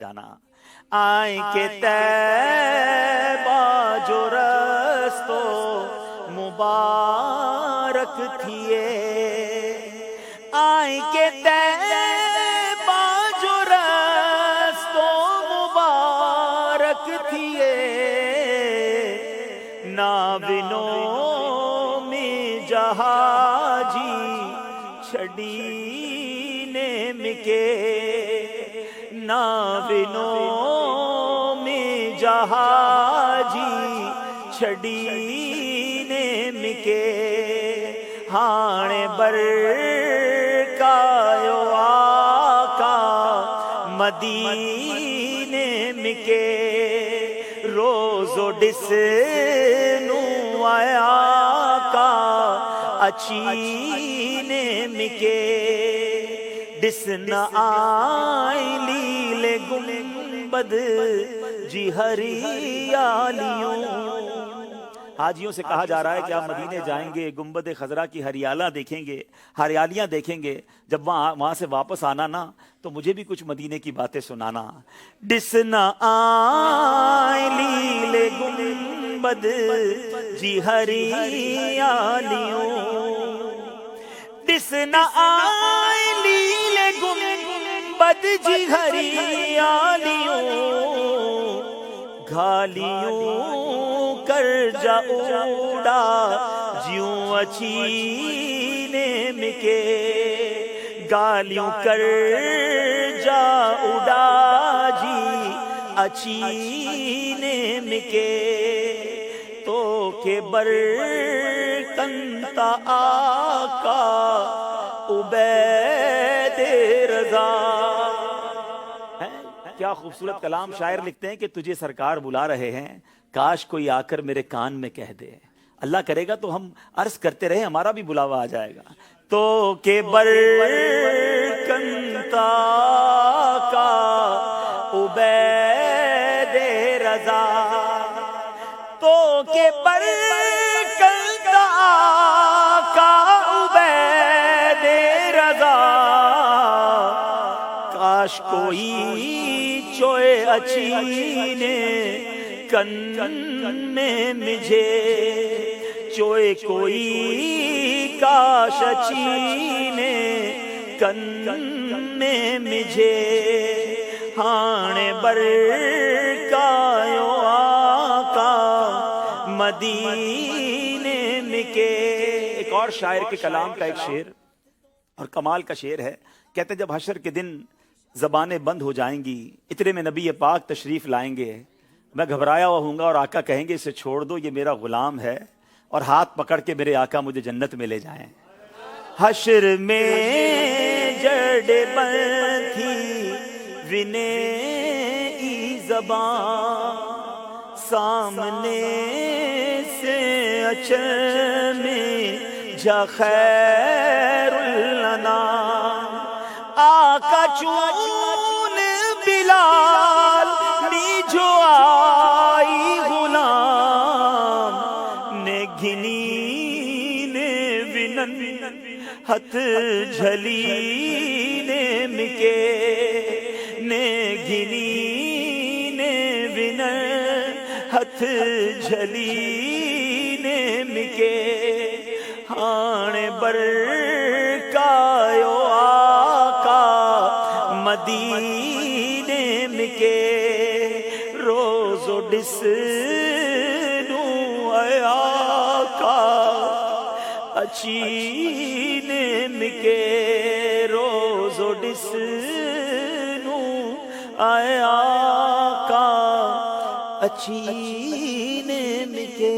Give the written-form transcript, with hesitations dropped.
جانا آئیں کے تیبہ جو رستو مبارک تھیے، آئیں کے تیبہ جو رستو مبارک تھیے، ناونو میں جہاجی چھڑی نے مکے، ناونو میں جہاجی چھڑی نے مکے، ہانے برکایو آقا مدینے مکے، روزو ڈس نو آیا کا اچینے مکے، ڈس نہ آئی لیلے گنبد جی ہریالیوں۔ حاجیوں سے کہا جا رہا ہے کہ آپ مدینے جائیں گے، گنبد خضرا کی ہریالیاں دیکھیں گے، جب وہاں سے واپس آنا نا تو مجھے بھی کچھ مدینے کی باتیں سنانا۔ ڈس نہ آئی لیلے گنبد جی ہریالیوں، ڈس نہ آئی لیلے گنبد جی ہریالیوں، گھالیوں کر جا اوڑا جیوں اچینے مکے، گالیوں کر جا اوڑا جی اچینے مکے، تو کے برکنتا آقا عبید رضا۔ کیا خوبصورت کلام شاعر لکھتے ہیں کہ تجھے سرکار بلا رہے ہیں، کاش کوئی آ کر میرے کان میں کہہ دے۔ اللہ کرے گا تو ہم عرض کرتے رہے، ہمارا بھی بلاوا آ جائے گا۔ تو کہ برکنتا کا عبید رضا، تو کہ برکنتا کا عبید رضا، کاش کوئی چوئے اچینے کن میں مجھے، چوئے کوئی کاش اچینے کن میں مجھے، ہانے برکایو آقا مدینے مکے۔ ایک اور شاعر کے کلام کا ایک شعر اور کمال کا شعر ہے، کہتے ہیں جب حشر کے دن زبانیں بند ہو جائیں گی، اتنے میں نبی پاک تشریف لائیں گے، میں گھبرایا ہوا ہوں گا اور آقا کہیں گے اسے چھوڑ دو یہ میرا غلام ہے، اور ہاتھ پکڑ کے میرے آقا مجھے جنت میں لے جائیں۔ حشر میں جڑ بند تھی ونے ای زبان، سامنے سے اچھر میں جا خیر الانام، آقا چون بلال نی جو آئی غلام، نے گھنی نے ونن ہتھ جھلی نے مکے، نے گھنی نے ونن ہتھ جھلی نے مکے، ہانے برکایو آقا مدینے مکے، روزو ڈس نو آقا اچینے مکے، روزو ڈس نو آقا اچینے مکے۔